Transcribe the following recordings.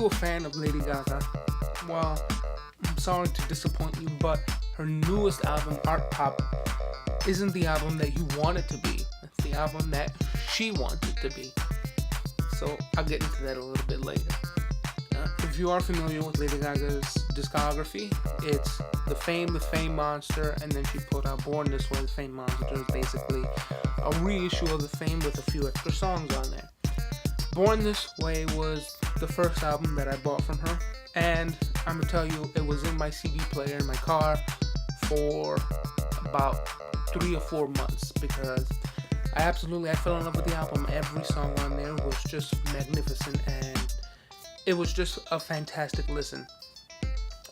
you a fan of Lady Gaga, well, I'm sorry to disappoint you, but her newest album, Artpop, isn't the album that you want it to be. It's the album that she wants it to be. So I'll get into that a little bit later. If you are familiar with Lady Gaga's discography, it's The Fame Monster, and then she put out Born This Way. The Fame Monster is basically a reissue of The Fame with a few extra songs on there. Born This Way was the first album that I bought from her, and I'm gonna tell you, it was in my CD player in my car for about 3 or 4 months because I fell in love with the album. Every song on there was just magnificent, and it was just a fantastic listen.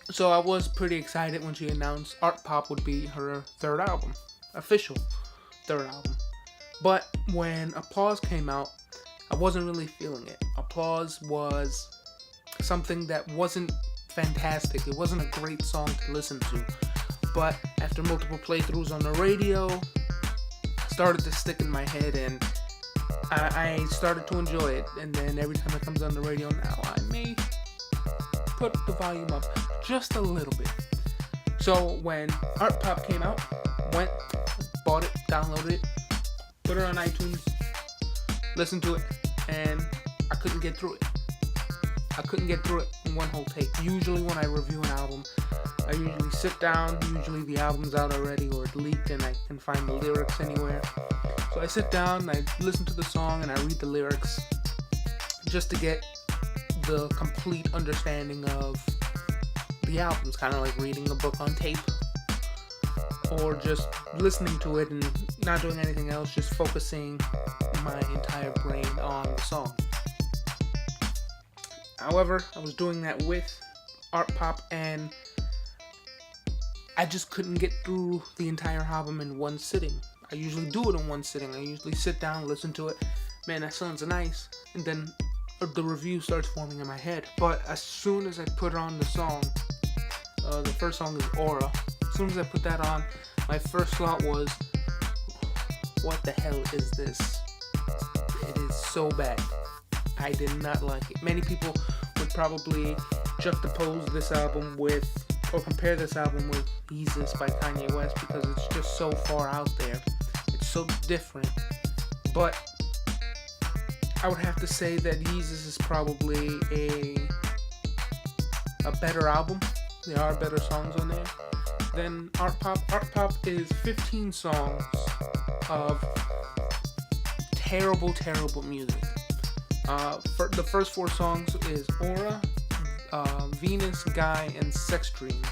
So I was pretty excited when she announced Artpop would be her third album, official third album. But when Applause came out, I wasn't really feeling it. Applause was something that wasn't fantastic. It wasn't a great song to listen to. But after multiple playthroughs on the radio, it started to stick in my head, and I started to enjoy it. And then every time it comes on the radio now, I may put the volume up just a little bit. So when Artpop came out, bought it, downloaded it, put it on iTunes, listened to it, and I couldn't get through it. I couldn't get through it in one whole take. Usually when I review an album, I usually sit down, usually the album's out already or it's leaked and I can find the lyrics anywhere. So I sit down, I listen to the song, and I read the lyrics just to get the complete understanding of the album. It's kind of like reading a book on tape, or just listening to it and not doing anything else, just focusing my entire brain on the song. However, I was doing that with Artpop, and I just couldn't get through the entire album in one sitting. I usually do it in one sitting. I usually sit down, listen to it. Man, that sounds nice. And then the review starts forming in my head. But as soon as I put on the song, the first song is Aura. As soon as I put that on, my first thought was, what the hell is this? It is so bad. I did not like it. Many people would probably juxtapose this album with, or compare this album with Yeezus by Kanye West, because it's just so far out there. It's so different. But I would have to say that Yeezus is probably a better album. There are better songs on there than Artpop. Artpop is 15 songs of terrible, terrible music. For the first 4 songs is Aura, Venus, Guy, and Sex Dreams,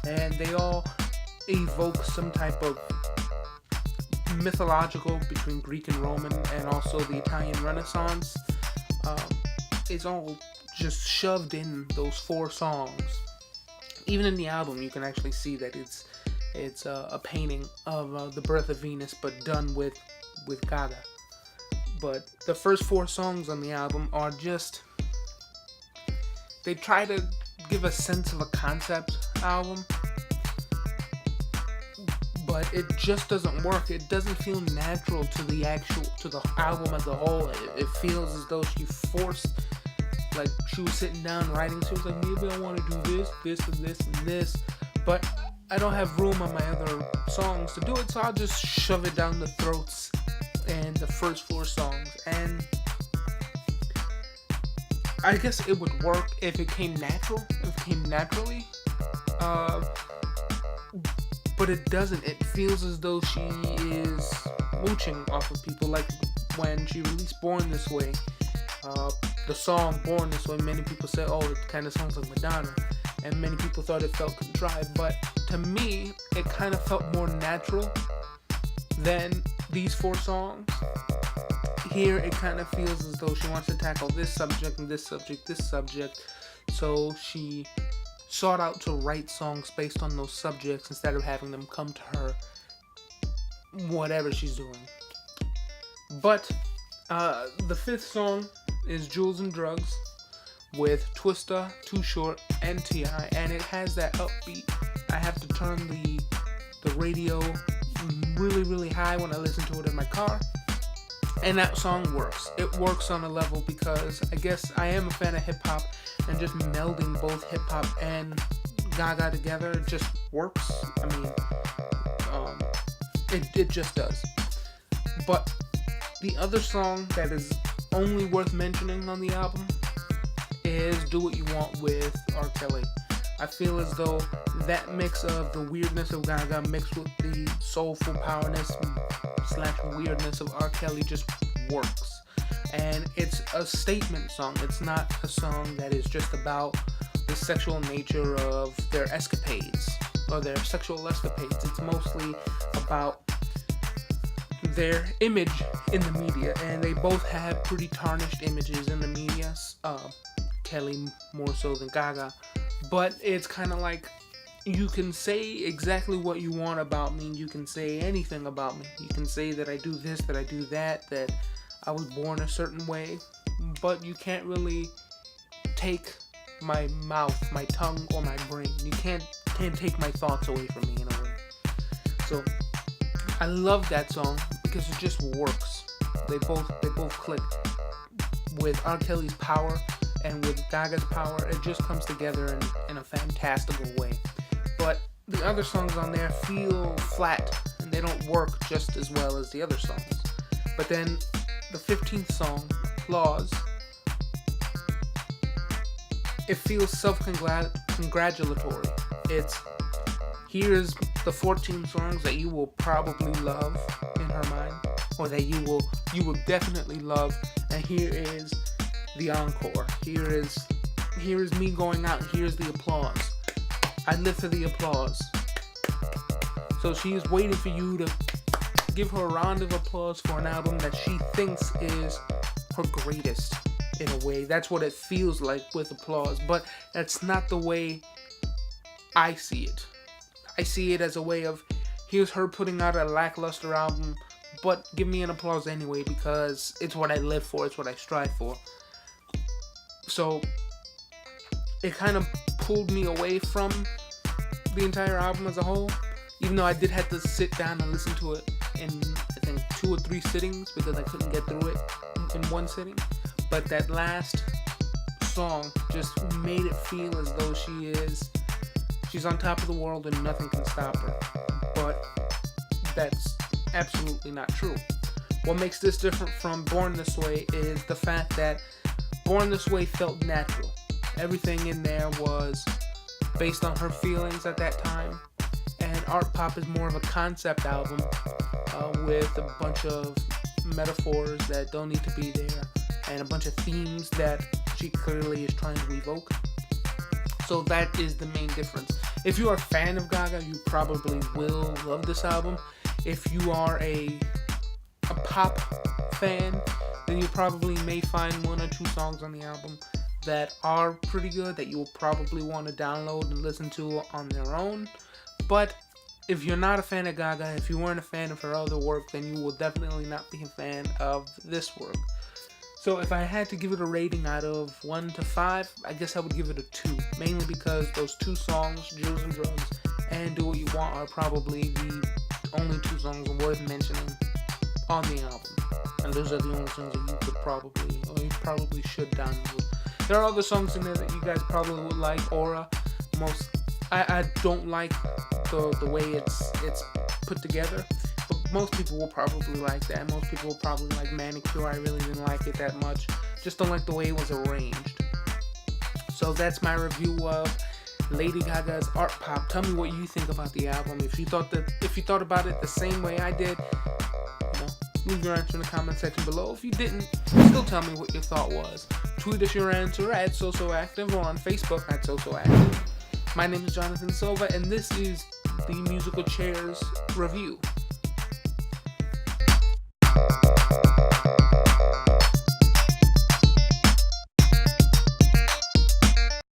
and they all evoke some type of mythological between Greek and Roman, and also the Italian Renaissance. It's all just shoved in those 4 songs. Even in the album, you can actually see that it's a painting of the birth of Venus, but done with Gaga. But the first 4 songs on the album are just, they try to give a sense of a concept album, but it just doesn't work. It doesn't feel natural to the album as a whole. It feels as though she forced, like she was sitting down writing. She was like, maybe I want to do this, and this, and this, but I don't have room on my other songs to do it, so I'll just shove it down the throats in the first 4 songs. And I guess it would work if it came natural, naturally, but it doesn't. It feels as though she is mooching off of people. Like when she released Born This Way, the song Born This Way, many people said, oh, it kind of sounds like Madonna, and many people thought it felt contrived, but to me, it kind of felt more natural than these 4 songs. Here, it kind of feels as though she wants to tackle this subject and this subject, so she sought out to write songs based on those subjects instead of having them come to her, whatever she's doing. But the 5th song is Jewels and Drugs with Twista, Too Short, and T.I., and it has that upbeat. I have to turn the radio really, really high when I listen to it in my car, And that song works. It works on a level because I guess I am a fan of hip hop, and just melding both hip hop and Gaga together just works. I mean, it just does. But the other song that is only worth mentioning on the album is Do What You Want with R. Kelly. I feel as though that mix of the weirdness of Gaga mixed with the soulful powerness / weirdness of R. Kelly just works. And it's a statement song. It's not a song that is just about the sexual nature of their escapades or their sexual escapades. It's mostly about their image in the media, and they both have pretty tarnished images in the media. Kelly more so than Gaga, but it's kind of like, you can say exactly what you want about me. You can say anything about me. You can say that I do this, that I do that I was born a certain way, but you can't really take my mouth, my tongue, or my brain. You can't take my thoughts away from me in a way. So I love that song because it just works. They both click. With R. Kelly's power and with Gaga's power, it just comes together in a fantastical way. But the other songs on there feel flat, and they don't work just as well as the other songs. But then the 15th song, Applause, it feels self-congratulatory. It's, here's the 14 songs that you will probably love in her mind, or that you will definitely love, and here is the encore. Here is me going out. Here's the applause. I live for the applause. So she is waiting for you to give her a round of applause for an album that she thinks is her greatest, in a way. That's what it feels like with Applause, but that's not the way I see it. I see it as a way of, here's her putting out a lackluster album, but give me an applause anyway, because it's what I live for, it's what I strive for. So it kind of pulled me away from the entire album as a whole, even though I did have to sit down and listen to it in, I think, 2 or 3 sittings, because I couldn't get through it in one sitting. But that last song just made it feel as though she's on top of the world and nothing can stop her. But that's absolutely not true. What makes this different from Born This Way is the fact that Born This Way felt natural. Everything in there was based on her feelings at that time. And Artpop is more of a concept album with a bunch of metaphors that don't need to be there, and a bunch of themes that she clearly is trying to evoke. So that is the main difference. If you are a fan of Gaga, you probably will love this album. If you are a pop fan, then you probably may find 1 or 2 songs on the album that are pretty good, that you will probably want to download and listen to on their own. But if you're not a fan of Gaga, if you weren't a fan of her other work, then you will definitely not be a fan of this work. So if I had to give it a rating out of 1 to 5, I guess I would give it a 2. Mainly because those 2 songs, Jewels and Drugs and Do What You Want, are probably the only 2 songs worth mentioning on the album. And those are the only songs that you could probably should download. There are other songs in there that you guys probably would like. Aura, I don't like the way it's put together, but most people will probably like that. Most people will probably like Manicure. I really didn't like it that much. Just don't like the way it was arranged. So that's my review of Lady Gaga's Artpop. Tell me what you think about the album. If you thought about it the same way I did, leave your answer in the comment section below. If you didn't, still tell me what your thought was. Tweet us your answer at SoSoActive, or on Facebook at SoSoActive. My name is Jonathan Silva, and this is the Musical Chairs Review.